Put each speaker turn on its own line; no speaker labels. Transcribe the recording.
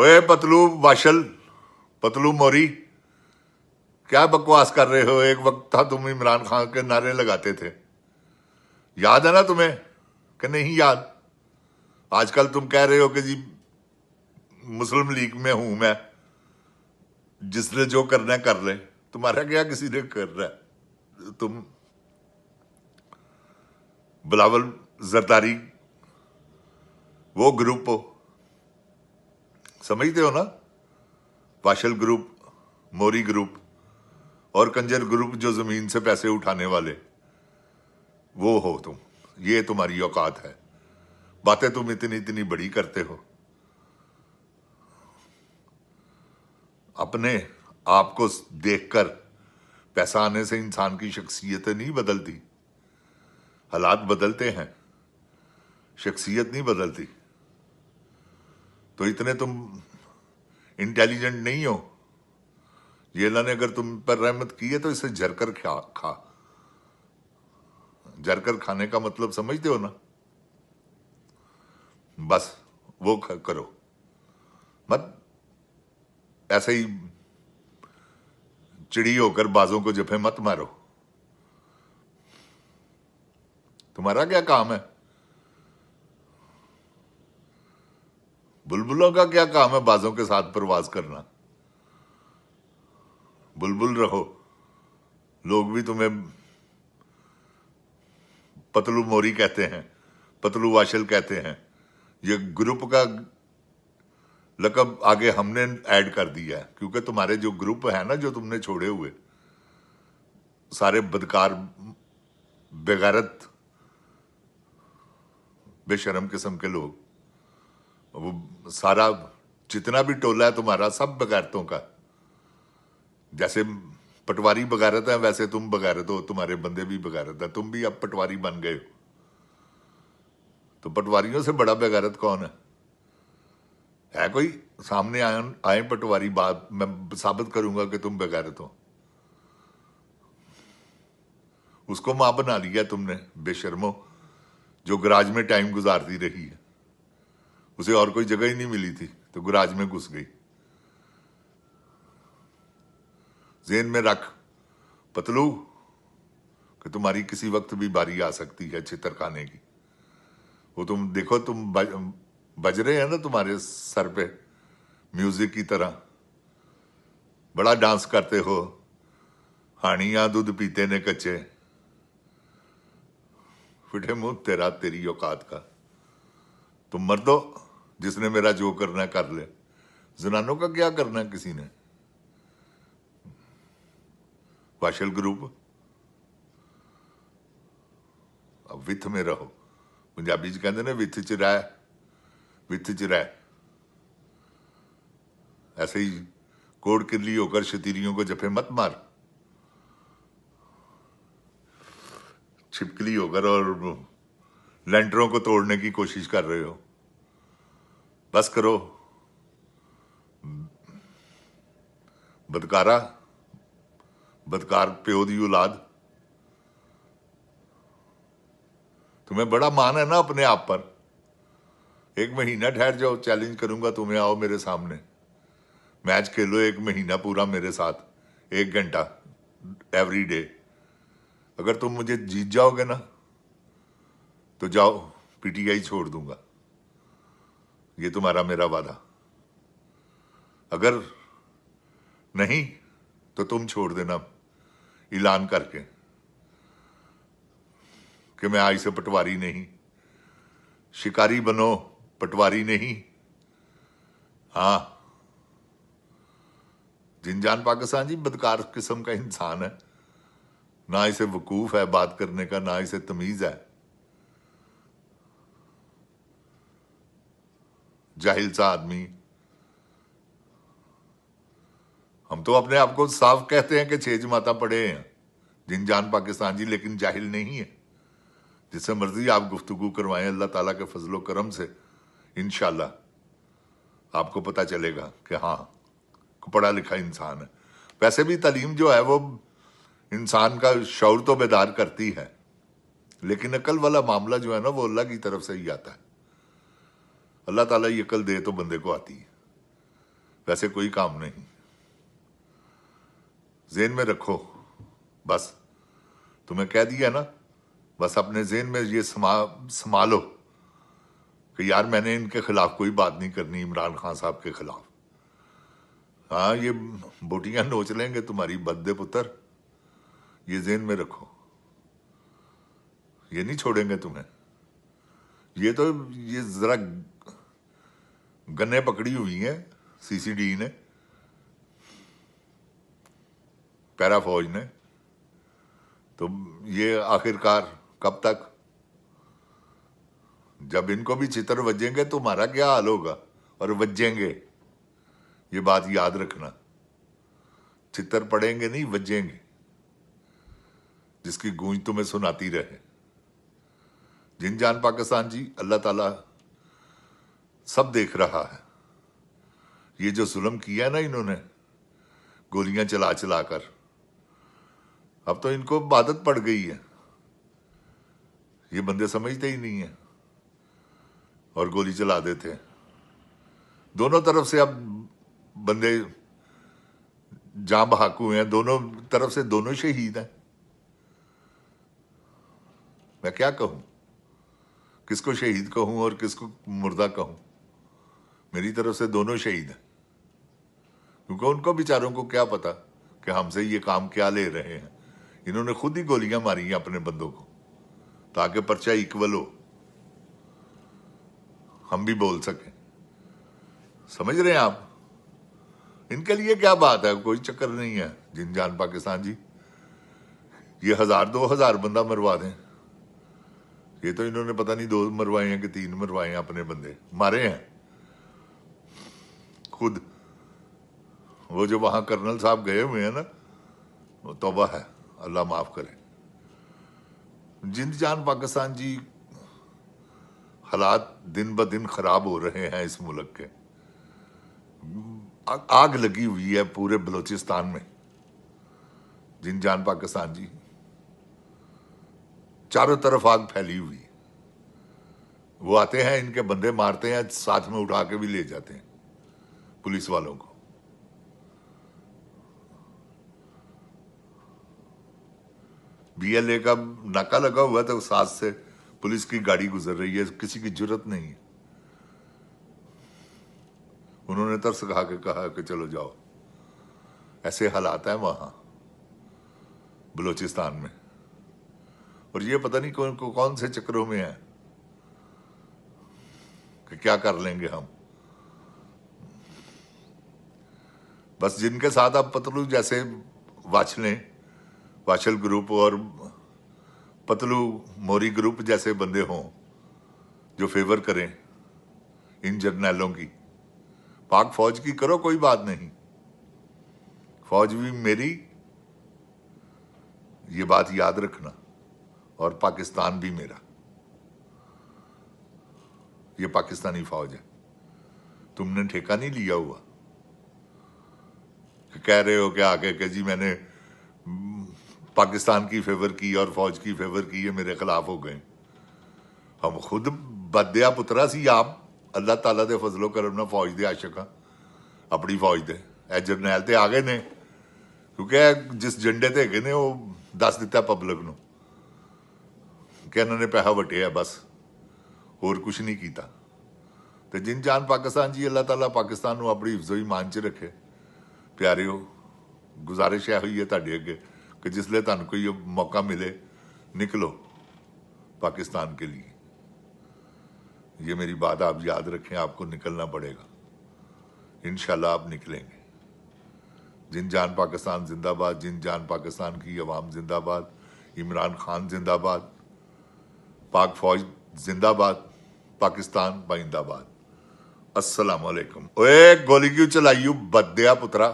ओए पतलू वाशल, पतलू मोरी, क्या बकवास कर रहे हो? एक वक्त था तुम इमरान खान के नारे लगाते थे, याद है ना तुम्हें कि नहीं याद? आजकल तुम कह रहे हो कि जी मुस्लिम लीग में हूं मैं, जिसने जो करना है कर ले। तुम्हारा क्या किसी ने कर रहा है? तुम बिलावल जरदारी वो ग्रुप हो, समझते हो ना? वाशल ग्रुप, मोरी ग्रुप और कंजर ग्रुप जो जमीन से पैसे उठाने वाले, वो हो तुम। ये तुम्हारी औकात है। बातें तुम इतनी इतनी बड़ी करते हो। अपने आप को देखकर पैसा आने से इंसान की शख्सियतें नहीं बदलती, हालात बदलते हैं, शख्सियत नहीं बदलती। तो इतने तुम इंटेलिजेंट नहीं हो। ये अल्लाह ने अगर तुम पर रहमत की है तो इसे झरकर खा। झरकर खाने का मतलब समझते हो ना? बस वो करो, मत ऐसे ही चिड़ी होकर बाजों को जफे मत मारो। तुम्हारा क्या काम है? बुलबुलों का क्या काम है बाजों के साथ प्रवास करना? बुलबुल रहो। लोग भी तुम्हें पतलू मोरी कहते हैं, पतलू वाशल कहते हैं। ये ग्रुप का लकब आगे हमने ऐड कर दिया है, क्योंकि तुम्हारे जो ग्रुप है ना, जो तुमने छोड़े हुए सारे बदकार, बेगैरत, बेशरम किस्म के लोग, वो सारा जितना भी टोला है तुम्हारा, सब बगैरतों का। जैसे पटवारी बगैरत है, वैसे तुम बगैरत हो, तुम्हारे बंदे भी बगैरत है। तुम भी अब पटवारी बन गए हो। तो पटवारियों से बड़ा बेगैरत कौन है कोई? सामने आए पटवारी, बात मैं साबित करूंगा कि तुम बेगैरत हो। उसको मां बना लिया तुमने, बेशर्मो, जो गराज में टाइम गुजारती रही है। उसे और कोई जगह ही नहीं मिली थी तो गराज में घुस गई। ज़हन में रख पतलू कि तुम्हारी किसी वक्त भी बारी आ सकती है छितर खाने की। वो तुम देखो, तुम बज रहे हैं ना तुम्हारे सर पे म्यूजिक की तरह। बड़ा डांस करते हो, हानियां दूध पीते ने कच्चे। फिटे मुंह तेरा, तेरी औकात का। तुम मर दो, जिसने मेरा जो करना है कर ले। जनानों का क्या करना है किसी ने? वाशल ग्रुप, अब विथ में रहो। पंजाबी च कहते ने विथ च रह, विथ च रह। ऐसे ही कोड़ किल्ली होकर शतीरियों को जफे मत मार। छिपकली होकर और लेंटरों को तोड़ने की कोशिश कर रहे हो। बस करो बदकारा, बदकार प्यो दी औलाद। तुम्हें बड़ा मान है ना अपने आप पर। एक महीना ठहर जाओ, चैलेंज करूंगा तुम्हें, आओ मेरे सामने, मैच खेलो 1 महीना पूरा मेरे साथ, 1 घंटा एवरी डे। अगर तुम मुझे जीत जाओगे ना तो जाओ, पीटीआई छोड़ दूंगा। ये तुम्हारा मेरा वादा। अगर नहीं तो तुम छोड़ देना ऐलान करके कि मैं आज से पटवारी नहीं। शिकारी बनो, पटवारी नहीं। हाँ, जिनजान पाकिस्तान जी बदकार किस्म का इंसान है। ना इसे वकूफ है बात करने का, ना इसे तमीज है। जाहिल सा आदमी। हम तो अपने आप को साफ कहते हैं कि 6 जमाता पढ़े हैं जिनजान पाकिस्तान जी, लेकिन जाहिल नहीं है। जिससे मर्जी आप गुफ्तगू करवाएं, अल्लाह ताला के फजलो करम से इंशाल्लाह आपको पता चलेगा कि हाँ, पढ़ा लिखा इंसान है। वैसे भी तालीम जो है वो इंसान का शऊर तो बेदार करती है, लेकिन अकल वाला मामला जो है ना, वो अल्लाह की तरफ से ही आता है। अल्लाह ताला ये अकल दे तो बंदे को आती है। वैसे कोई काम नहीं। ज़हन में रखो, बस तुम्हें कह दिया ना, बस अपने ज़हन में ये संभालो कि यार मैंने इनके खिलाफ कोई बात नहीं करनी, इमरान खान साहब के खिलाफ। हाँ, ये बोटियां नोच लेंगे तुम्हारी बद्दे पुत्र, ये ज़हन में रखो। ये नहीं छोड़ेंगे तुम्हें। ये जरा गन्ने पकड़ी हुई हैं सीसीडी ने, पैरा फौज ने, तो ये आखिरकार कब तक? जब इनको भी चितर वजेंगे तो हमारा क्या हाल होगा? और वजेंगे, ये बात याद रखना। चितर पड़ेंगे नहीं, वजेंगे, जिसकी गूंज तुम्हें सुनाती रहे। जिनजान पाकिस्तान जी, अल्लाह ताला सब देख रहा है। ये जो जुल्म किया ना इन्होंने, गोलियां चला चला कर, अब तो इनको आदत पड़ गई है। ये बंदे समझते ही नहीं है और गोली चला देते हैं। दोनों तरफ से अब बंदे जां बहाकू हैं, दोनों तरफ से दोनों शहीद हैं। मैं क्या कहूं, किसको शहीद कहूं और किसको मुर्दा कहूं? मेरी तरफ से दोनों शहीद हैं, क्योंकि उनको बेचारों को क्या पता कि हमसे ये काम क्या ले रहे हैं। इन्होंने खुद ही गोलियां मारी हैं अपने बंदों को, ताकि पर्चा इक्वल हो, हम भी बोल सकें। समझ रहे हैं आप? इनके लिए क्या बात है, कोई चक्कर नहीं है। जिनजान पाकिस्तान जी, ये 1000-2000 बंदा मरवा दें, ये तो इन्होंने पता नहीं 2 मरवाए हैं कि 3 मरवाए हैं। अपने बंदे मारे हैं खुद। वो जो वहां कर्नल साहब गए हुए हैं ना, वो तौबा है, अल्लाह माफ करे। जिनजान पाकिस्तान जी, हालात दिन ब दिन खराब हो रहे हैं इस मुल्क के। आग लगी हुई है पूरे बलूचिस्तान में। जिनजान पाकिस्तान जी, चारों तरफ आग फैली हुई है। वो आते हैं, इनके बंदे मारते हैं, साथ में उठा के भी ले जाते हैं पुलिस वालों को। बीएलए का नाका लगा हुआ था, साथ से पुलिस की गाड़ी गुजर रही है, किसी की जुर्रत नहीं है। उन्होंने तरस खा के कहा कि चलो जाओ। ऐसे हालात हैं वहां बलूचिस्तान में, और ये पता नहीं कौन से चक्रों में है कि क्या कर लेंगे हम। बस जिनके साथ आप पतलू जैसे वाचल ग्रुप और पतलू मोरी ग्रुप जैसे बंदे हों, जो फेवर करें इन जर्नैलों की, पाक फौज की करो, कोई बात नहीं, फौज भी मेरी, ये बात याद रखना, और पाकिस्तान भी मेरा। ये पाकिस्तानी फौज है, तुमने ठेका नहीं लिया हुआ कि कह रहे हो कि आके कि जी मैंने पाकिस्तान की फेवर की और फौज की फेवर की, ये मेरे खिलाफ हो गए। हम खुद बद्या पुत्रा सी आप, अल्लाह ताला दे फजलो करम ना फौज दे आशिक हाँ, अपनी फौज दे। ए जरनैल ते आ गए ने, क्योंकि जिस झंडे ते हैगे ने वो दस दिता पब्लिक नूं कि इन्होंने पैसा वटिया, बस होर कुछ नहीं किया। तो जिनजान पाकिस्तान जी, अल्लाह ताला पाकिस्तान नूं अपनी हिफ्ज़ो ईमान च रखे। प्यारिओ, गुजारिश है हुई है तुहाडे अगे कि जिसले तुहानूं कोई मौका मिले, निकलो पाकिस्तान के लिए। ये मेरी बात आप याद रखें, आपको निकलना पड़ेगा, इंशाल्लाह आप निकलेंगे। जिनजान पाकिस्तान जिंदाबाद, जिनजान पाकिस्तान की अवाम जिंदाबाद, इमरान खान जिंदाबाद, पाक फौज जिंदाबाद, पाकिस्तान बाइंदाबाद। अस्सलाम वालेकुम। ओए गोली क्यों चलाई बद्या पुत्रा?